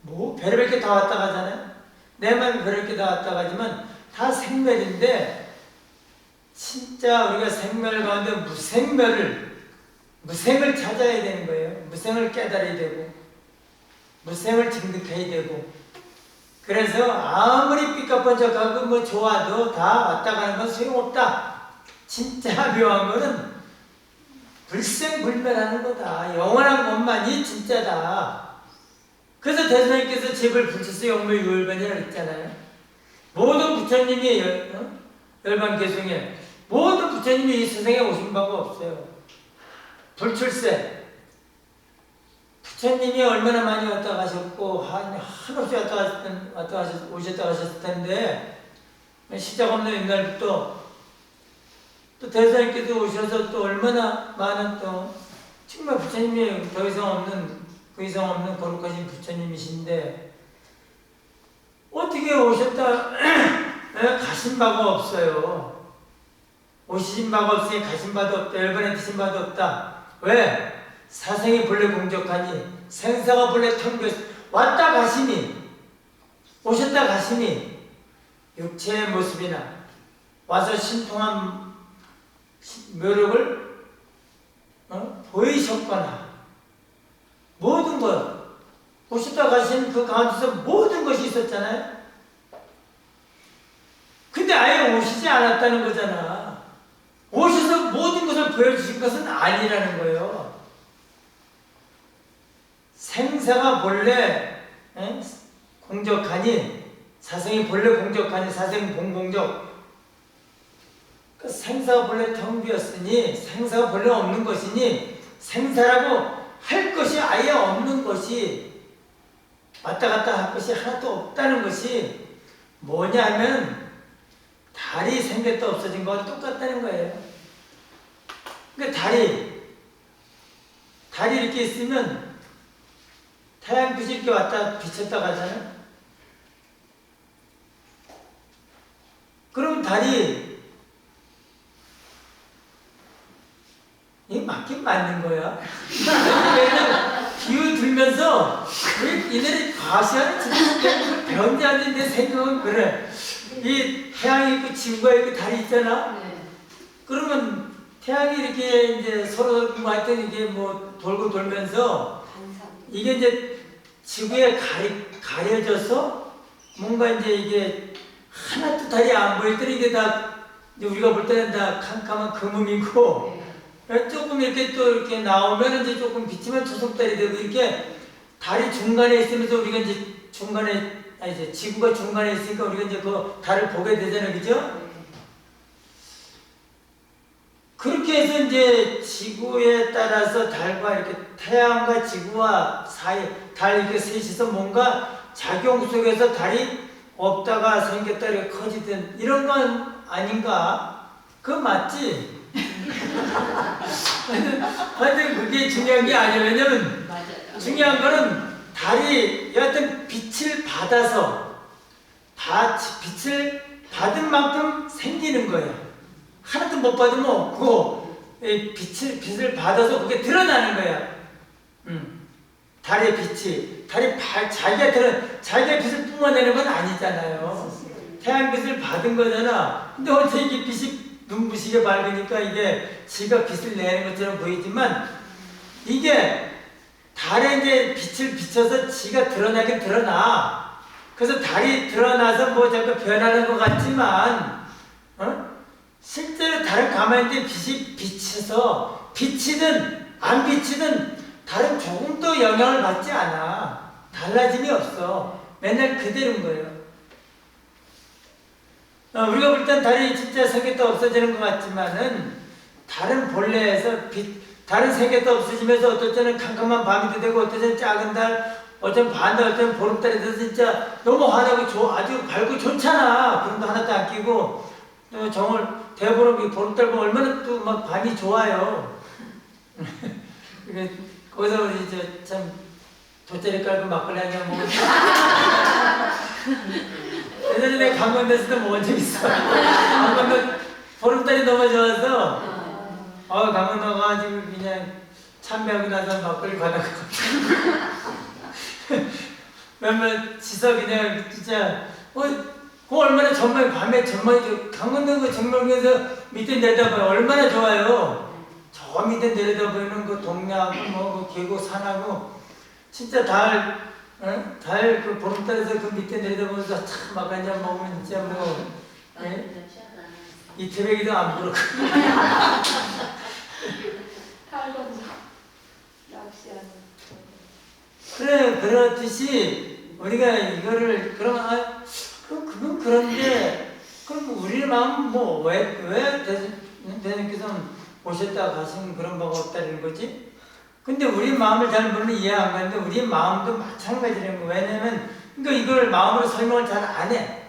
뭐 별의별 게 다 왔다 가잖아요. 내 마음이 별의별 게 다 왔다 가지만 다 생멸인데 진짜 우리가 생멸 가운데 무생을 찾아야 되는 거예요. 무생을 깨달아야 되고 무생을 증득해야 되고 그래서 아무리 삐까뻔쩍하고 뭐 좋아도 다 왔다 가는 건 소용없다. 진짜 묘한 거는 불생불멸하는 거다. 영원한 것만이 진짜다. 그래서 대선생님께서 집을 불치스 영묘유월반이라고 했잖아요. 모든 부처님이 열반개송에 모든 부처님이 이 세상에 오신 바가 없어요. 불출세 부처님이 얼마나 많이 왔다 가셨고 한없이 오셨다 가셨을 텐데 시작 없는 옛날부터 또 대사님께서 오셔서 또 얼마나 많은 또 정말 부처님이 더 이상 없는 그 이상 없는 거룩하신 부처님이신데 어떻게 오셨다 가신 바가 없어요. 오시신 바가 없으니 가신 바도 없다. 열반에 드신 바도 없다. 왜? 사생이 본래 공적하니 생사가 본래 텅비었 왔다 가시니 오셨다 가시니 육체의 모습이나 와서 신통한 묘력을 보이셨거나 모든 것 오셨다 가신 그 가운데서 모든 것이 있었잖아요. 근데 아예 오시지 않았다는 거잖아. 오셔서 모든 것을 보여주신 것은 아니라는 거예요. 생사가 본래 공적하니 사생이 본래 공적하니 사생 공공적 그 생사가 본래 텅 비었으니 생사가 본래 없는 것이니 생사라고 할 것이 아예 없는 것이 왔다 갔다 할 것이 하나도 없다는 것이 뭐냐 하면 달이 생겼다 없어진 거와 똑같다는 거예요. 그러니까 달이 이렇게 있으면 태양빛이 이렇게 왔다 비쳤다 가잖아요. 그럼 달이 이게 맞긴 맞는 거야. 기후 들면서 얘네들이 과시하는 진짜 변제하는 내 생각은 그래. 이 태양이 있고 지구가 있고 달이 있잖아. 그러면 태양이 이렇게 이제 서로 뭐 하여튼 이게 뭐 돌고 돌면서 이게 이제 지구에 가려져서 뭔가 이제 이게 하나도 달이 안 보일 때는 이게 다 우리가 볼 때는 다 캄캄한 금음이고 조금 이렇게 또 이렇게 나오면 이제 조금 비치면 초석달이 되고 이렇게 달이 중간에 있으면서 우리가 이제 이제 지구가 중간에 있으니까 우리가 이제 그 달을 보게 되잖아요, 그죠? 그렇게 해서 이제 지구에 따라서 달과 이렇게 태양과 지구와 사이 달 이렇게 셋이서 뭔가 작용 속에서 달이 없다가 생겼다 이렇게 커지든 이런 건 아닌가? 그거 맞지? 하여튼 그게 중요한 게 아니에요. 왜냐면 중요한 거는 달이 여하튼 빛을 받아서 빛을 받은 만큼 생기는 거예요. 하나도 못 받으면 없고 빛을 받아서 그게 드러나는 거야. 달의 빛이 자기가 빛을 뿜어내는 건 아니잖아요. 태양빛을 받은 거잖아. 근데 어떻게 이게 빛이 눈부시게 밝으니까 이게 지가 빛을 내는 것처럼 보이지만 이게 달에 이제 빛을 비춰서 지가 드러나긴 드러나. 그래서 달이 드러나서 뭐 자꾸 변하는 것 같지만 실제로 달은 가만히 있는데 빛이 비쳐서 비치든 안 비치든 달은 조금도 영향을 받지 않아. 달라짐이 없어. 맨날 그대로인 거예요. 우리가 볼 땐 달이 진짜 생겼다 없어지는 것 같지만은 달은 본래에서 달은 생겼다 없어지면서 어떨 때는 캄캄한 밤이 되고 어떨 때는 작은 달, 어떤 반달, 어떤 보름달이 돼서 진짜 너무 환하고 아주 밝고 좋잖아. 구름도 하나도 안 끼고 또 정월 대보름 보름달 보면 얼마나 또 막 밤이 좋아요. 그게 거기서 우리 이제 참 돗자리 깔고 막걸리 한잔 먹었어. 예전에 강원도에서도 먹은 적 있어. 강원도 보름달이 너무 좋아서 강원도 가가지고 그냥 참배하고 나서 막걸리 받아가 몇몇 지서 그냥 진짜 그 얼마나 정말 밤에 정말 강원도 그 정말에서 밑에 내려다봐요. 얼마나 좋아요. 저 밑에 내려다보이는 그 동네하고 뭐 그 계곡 산하고 진짜 달 그 보름달에서 그 밑에 내려다보면서 참 막 한잔 먹으면 진짜 뭐 이 태백이도 안 부럽고 그래 그렇듯이 우리가 이거를 그러면 그건 그런데 그럼 우리 마음 왜 대선께서는 오셨다 가신 그런 바가 없다는 거지? 근데 우리 마음을 잘 모르는 이해 안 가는데 우리 마음도 마찬가지라는 거야. 왜냐면 그러니까 이걸 마음으로 설명을 잘 안 해.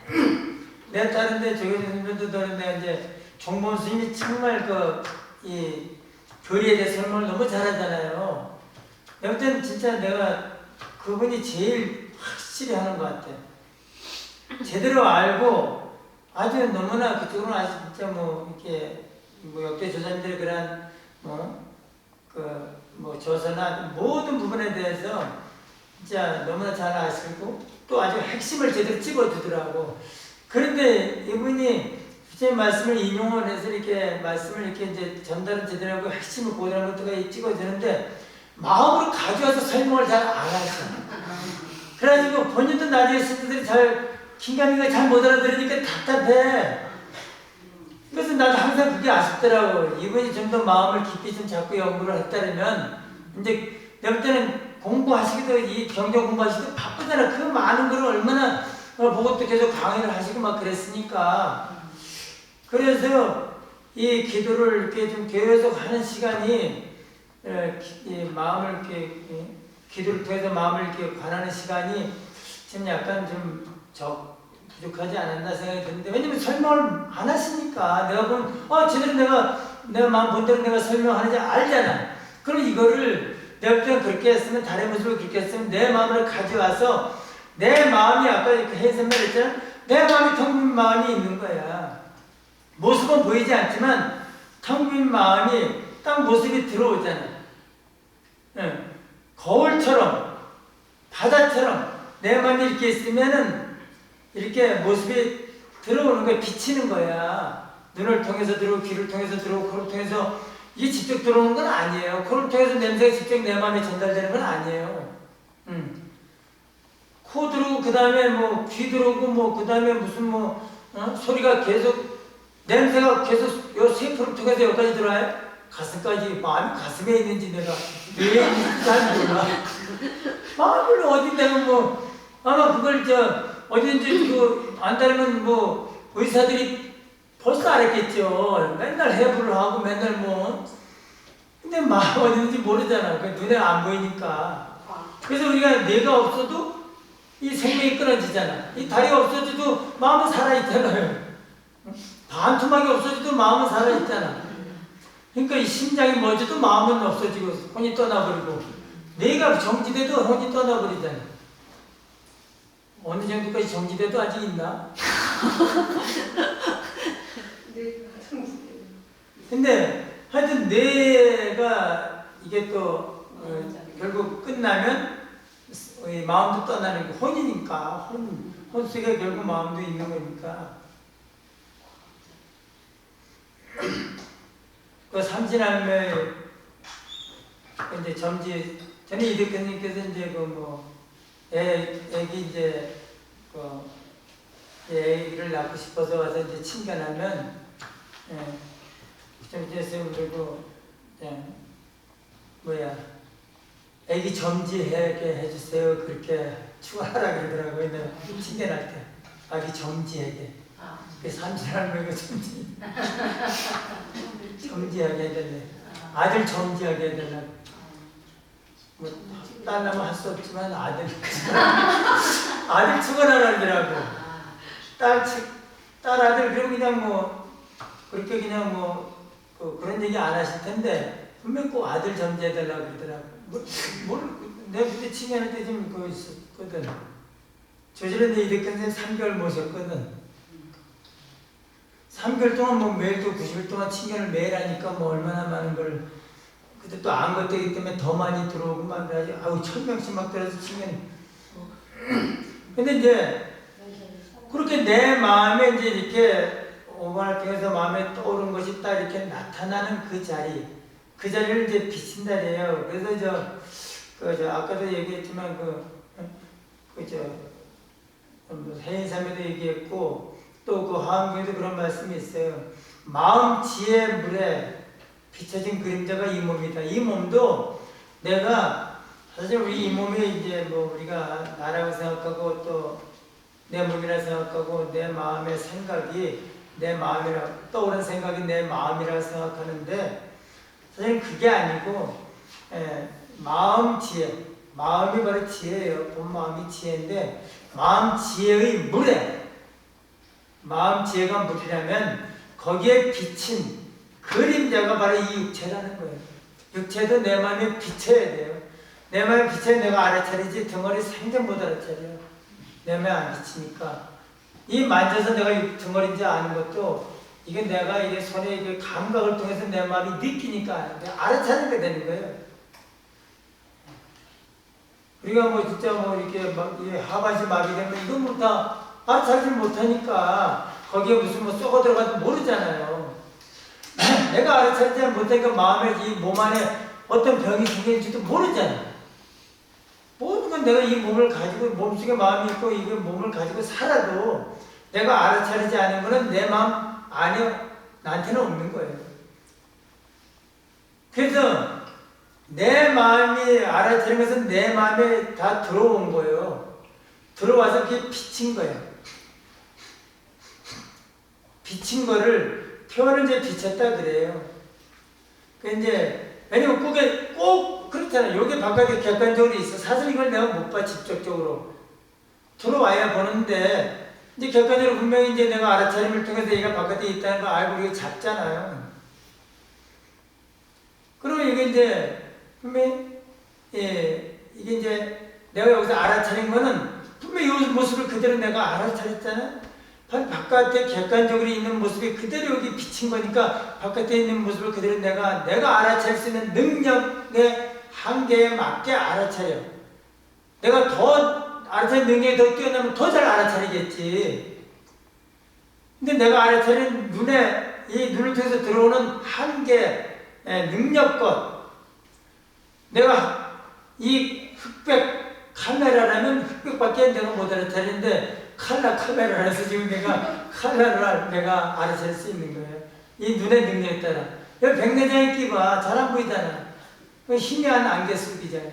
내가 다른데 조교수 선생님도 다른데 이제 종범 스님이 정말 이 교리에 대해 설명을 너무 잘하잖아요. 내가 볼 때는 진짜 내가 그분이 제일 확실히 하는 것 같아. 제대로 알고 아주 너무나 그쪽으로는 아주 진짜 이렇게 역대 조사님들의 그런 조서나 모든 부분에 대해서 진짜 너무나 잘 아시고 또 아주 핵심을 제대로 찍어주더라고. 그런데 이분이 부처님 말씀을 인용을 해서 이렇게 말씀을 이렇게 이제 전달을 제대로 하고 핵심을 고들한 것들가 찍어주는데 마음으로 가져와서 설명을 잘 안 하셔. 그래가지고 본인도 나중에 스님들이 긴가민가 잘 못 알아들으니까 답답해. 그래서 나도 항상 그게 아쉽더라고. 이분이 좀 더 마음을 깊이 좀 잡고 연구를 했다면 이제 내가 볼 때는 공부하시기도 이 경전 공부하시기도 바쁘잖아. 그 많은 걸 얼마나 보고 또 계속 강의를 하시고 막 그랬으니까. 그래서 이 기도를 이렇게 좀 계속 하는 시간이 이 마음을 이렇게 기도를 통해서 마음을 이렇게 관하는 시간이 좀 약간 좀 부족하지 않았나 생각이 드는데 왜냐면 설명을 안 하시니까 내가 보면 제대로 내가 마음 본대로 내가 설명하는지 알잖아. 그럼 이거를 내가 그냥 그렇게 했으면 다른 모습을 그렇게 했으면 내 마음을 가져와서 내 마음이 아까 이렇게 해설을 했잖아. 내 마음이 텅 빈 마음이 있는 거야. 모습은 보이지 않지만 텅 빈 마음이 딱 모습이 들어오잖아. 거울처럼 바다처럼 내 마음이 이렇게 있으면은 이렇게 모습이 들어오는 거야. 비치는 거야. 눈을 통해서 들어오고 귀를 통해서 들어오고 코를 통해서 이게 직접 들어오는 건 아니에요. 코를 통해서 냄새가 직접 내 마음에 전달되는 건 아니에요. 코 들어오고 그 다음에 귀 들어오고 그 다음에 무슨 소리가 계속 냄새가 계속 요 세포를 통해서 여기까지 들어와요. 가슴까지. 마음이 가슴에 있는지 내가 뇌에 있는지 잘 몰라. 마음을 어딘데 아마 그걸 어딘지 안다면 의사들이 벌써 알았겠죠. 맨날 해부를 하고 맨날 근데 마음 어딘지 모르잖아. 눈에 안 보이니까. 그래서 우리가 뇌가 없어도 이 생명이 끊어지잖아. 이 다리가 없어져도 마음은 살아있잖아요. 반투막이 없어져도 마음은 살아있잖아. 그러니까 이 심장이 멎어도 마음은 없어지고 혼이 떠나버리고 뇌가 정지돼도 혼이 떠나버리잖아. 어느 정도까지 정지돼도 아직 있나? 근데 하여튼 뇌가 이게 또 결국 끝나면 마음도 떠나는 게 혼이니까 혼 속에 결국 마음도 있는 거니까 그 삼신할매 이제 점지 전에 이 대표님께서 이제 애기 이제 애기를 낳고 싶어서 와서 이제 친견하면 좀 있으면 그리고 애기 점지하게 해주세요 그렇게 추가하라 그러더라고요. 내가 친견할 때 아기 점지하게 그 삼신할매가 점지하게 해야 되네. 아들 점지하게 해야 되나. 딸 나면 할 수 없지만 아들 축원하라더라고. 딸 아들 그럼 그냥 그렇게 그냥 그런 얘기 안 하실 텐데 분명 꼭 아들 전제해달라고 그러더라고. 내 그때 친구한테 좀 그거 있었거든. 저질렀는데 이렇게 3개월 모셨거든. 3개월 동안 뭐 매일 또 90일 동안 친견을 매일 하니까 뭐 얼마나 많은 걸. 그때 또 안 것되기 때문에 더 많이 들어오고 막 그래가지고 아우 1000명씩 막 들어서 친견. 근데 이제 그렇게 내 마음에 이제 이렇게 오만을 통해서 마음에 떠오른 것이 딱 이렇게 나타나는 그 자리를 이제 비친다래요. 그래서 아까도 얘기했지만 해인사에도 얘기했고 또 그 하암교에도 그런 말씀이 있어요. 마음 지혜 물에 비춰진 그림자가 이 몸이다. 이 몸도 내가 사실 우리 이 몸이 이제 뭐 우리가 나라고 생각하고 또 내 몸이라 생각하고 내 마음의 생각이 내 마음이라 떠오른 생각이 내 마음이라 생각하는데 사실 그게 아니고 마음 지혜 마음이 바로 지혜예요. 본 마음이 지혜인데 마음 지혜의 물에 마음 지혜가 물이라면 거기에 비친 그림자가 바로 이 육체라는 거예요. 육체도 내 마음에 비춰야 돼요. 내 마음에 비춰야 내가 알아차리지 덩어리 생전 못 알아차려요. 내 마음에 안 비치니까 이 만져서 내가 덩어리인지 아는 것도 이게 내가 이게 손에 이게 감각을 통해서 내 마음이 느끼니까 아는데 알아차리게 되는 거예요. 우리가 뭐 진짜 뭐 이렇게 막 하반신 마비되면 이건 뭐 다 알아차리지 못하니까 거기에 무슨 뭐 썩어 들어가도 모르잖아요. 내가 알아차리지 못하니까 마음에 이 몸 안에 어떤 병이 생기는지도 모르잖아. 모든 건 내가 이 몸을 가지고 몸속에 마음이 있고 이 몸을 가지고 살아도 내가 알아차리지 않은 거는 내 마음 안에 나한테는 없는 거예요. 그래서 내 마음이 알아차린 것은 내 마음에 다 들어온 거예요. 들어와서 그게 비친 거예요. 비친 거를 표현을 이제 비쳤다 그래요. 그 이제 왜냐면 그게 꼭 그렇잖아요. 여기 바깥에 객관적으로 있어. 사실 이걸 내가 못 봐, 직접적으로. 들어와야 보는데, 이제 객관적으로 분명히 이제 내가 알아차림을 통해서 얘가 바깥에 있다는 걸 알고 이게 잡잖아요. 그러면 이게 이제, 분명히, 이게 이제 내가 여기서 알아차린 거는 분명히 이 모습을 그대로 내가 알아차렸잖아요. 바깥에 객관적으로 있는 모습이 그대로 여기 비친 거니까 바깥에 있는 모습을 그대로 내가 알아차릴 수 있는 능력의 한계에 맞게 알아차려. 내가 더 알아차릴 능력이 더 뛰어나면 더 잘 알아차리겠지. 근데 내가 알아차린 이 눈을 통해서 들어오는 한계, 능력껏 내가 이 흑백 카메라라면 흑백밖에 내가 못 알아차리는데 칼라 카메라라서 지금 칼라를 내가 알아챌 수 있는 거예요. 이 눈의 능력에 따라. 여기 백내장에 끼봐. 잘 안 보이잖아. 희미한 안개 속이잖아.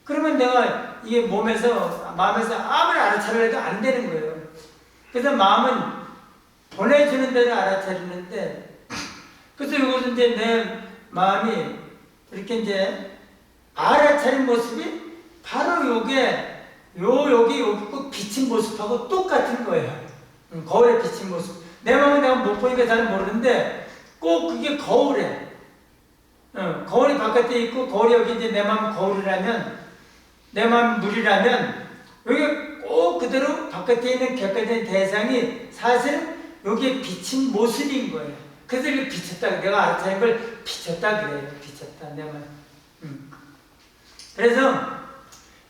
그러면 내가 이게 마음에서 아무리 알아차려도 안 되는 거예요. 그래서 마음은 보내주는 대로 알아차리는데, 그래서 이것은 이제 내 마음이 이렇게 이제 알아차린 모습이 바로 여기 꼭 비친 모습하고 똑같은 거예요. 거울에 비친 모습. 내 마음은 내가 못 보니까 잘 모르는데 꼭 그게 거울에. 거울이 바깥에 있고 거울이 여기 이제 내 마음 거울이라면 내 마음 물이라면 여기 꼭 그대로 바깥에 있는 객관적인 대상이 사실은 여기에 비친 모습인 거예요. 그래서 이렇게 비쳤다. 내가 알아차린 걸 비쳤다 그래요. 비쳤다. 내 마음. 그래서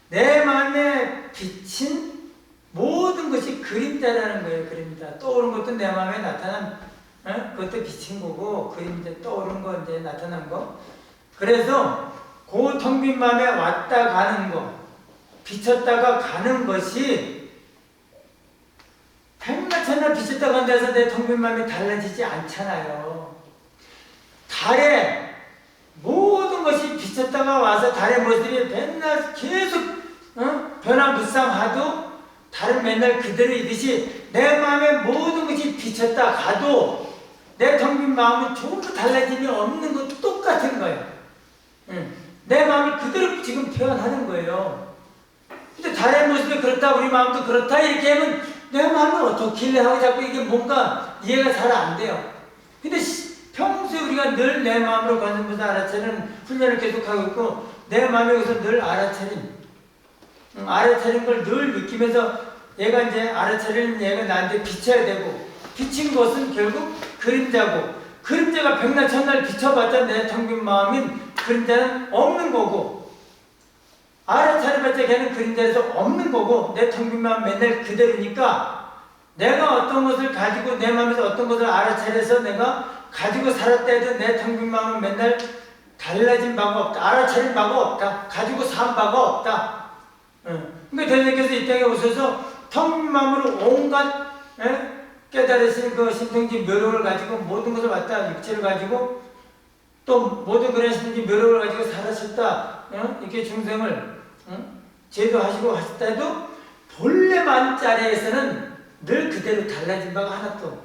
내 마음에 비친 모든 것이 그림자라는 거예요. 그림자. 떠오른 것도 내 마음에 나타난, 그것도 비친 거고, 그림자 떠오른 거 이제 나타난 거. 그래서 그 텅 빈 마음에 왔다 가는 거, 비쳤다가 가는 것이 백마천나 비쳤다 간다고 해서 내 텅 빈 마음이 달라지지 않잖아요. 달에 모든 것이 비쳤다가 와서 달의 모습이 맨날 계속 변화무쌍하도 달은 맨날 그대로 있듯이 내 마음에 모든 것이 비쳤다 가도 내 텅 빈 마음은 조금도 달라짐이 없는 것도 똑같은 거예요. 내 마음을 그대로 지금 표현하는 거예요. 근데 달의 모습이 그렇다, 우리 마음도 그렇다 이렇게 하면 내 마음은 어떻길래 하고 자꾸 이게 뭔가 이해가 잘 안 돼요. 근데 평소에 우리가 늘 내 마음으로 관세음보살 알아차리는 훈련을 계속하고 있고 내 마음에 여기서 늘 알아차림 알아차린 걸 늘 느끼면서 얘가 이제 알아차리는 얘가 나한테 비춰야 되고 비친 것은 결국 그림자고 그림자가 백날 천날 비춰봤자 내 텅 빈 마음인 그림자는 없는 거고 알아차려봤자 걔는 그림자에서 없는 거고 내 텅 빈 마음 맨날 그대로니까 내가 어떤 것을 가지고 내 마음에서 어떤 것을 알아차려서 내가 가지고 살았다 해도 내 텅 빈 마음은 맨날 달라진 바가 없다. 알아차린 바가 없다. 가지고 산 바가 없다. 그러니까 대선생께서 이 땅에 오셔서 텅 빈 마음으로 온갖 깨달으신 그 신통지 묘력을 가지고 모든 것을 갖다 육체를 가지고 또 모든 그런 신통지 묘력을 가지고 살았었다. 이렇게 중생을 제도하시고 하셨다 해도 본래 만자리에서는 늘 그대로 달라진 바가 하나도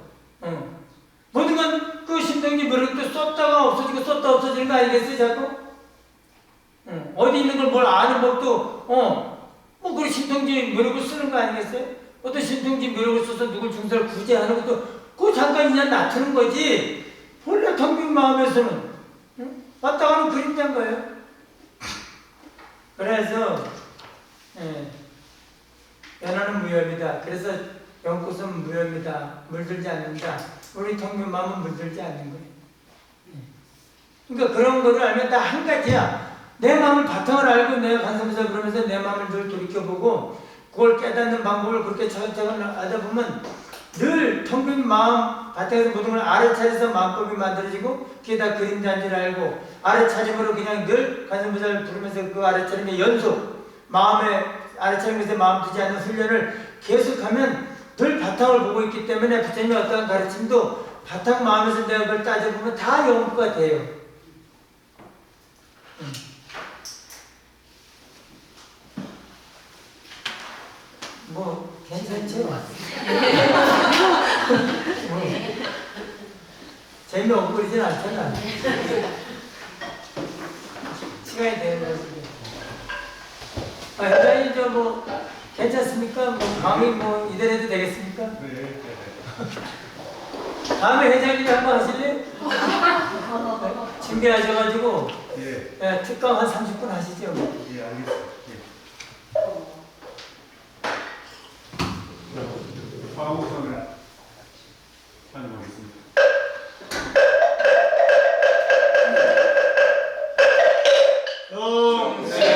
모든 건 그 신통지 묘력도 썼다가 없어지고 썼다 없어지는 거 아니겠어요 자꾸? 어디 있는 걸 뭘 아는 법도 뭐 그 신통지 묘력을 쓰는 거 아니겠어요? 어떤 신통지 묘력을 써서 누굴 중생을 구제하는 것도 그 잠깐 그냥 낮추는 거지 본래 텅 빈 마음에서는 왔다 가는 그림자인 거예요. 그래서 연하는 무효입니다. 그래서 연꽃은 무효입니다. 물들지 않는다. 우리 텅 빈 마음은 물들지 않는 거예요. 그러니까 그런 거를 알면 딱 한 가지야. 내 마음을 바탕을 알고 내가 관세음보살 그러면서 내 마음을 늘 돌이켜보고 그걸 깨닫는 방법을 그렇게 차근차근 하다 보면 늘 텅 빈 마음 바탕에서 모든 걸 알아차려서 마음법이 만들어지고 그게 다 그림자인 줄 알고 알아차림으로 그냥 늘 관세음보살 부르면서 그 알아차림의 연속 마음에 알아차림에서 마음 두지 않는 훈련을 계속하면 늘 바탕을 보고 있기 때문에 부처님의 어떠한 가르침도 바탕 마음에서 내가 그걸 따져보면 다 영구가 돼요. 뭐 괜찮죠? 재미없고 그러진 않잖아. 시간이 되는 거지. 회장님 저 뭐 괜찮습니까? 뭐 강의 뭐 이대로 해도 되겠습니까? 네. 다음에 회장님이 한번 하실래요? 준비하셔가지고 예. 특강 한 30분 하시죠. 예, 알겠습니다. 예. 화우선을 환영하겠습니다. 네.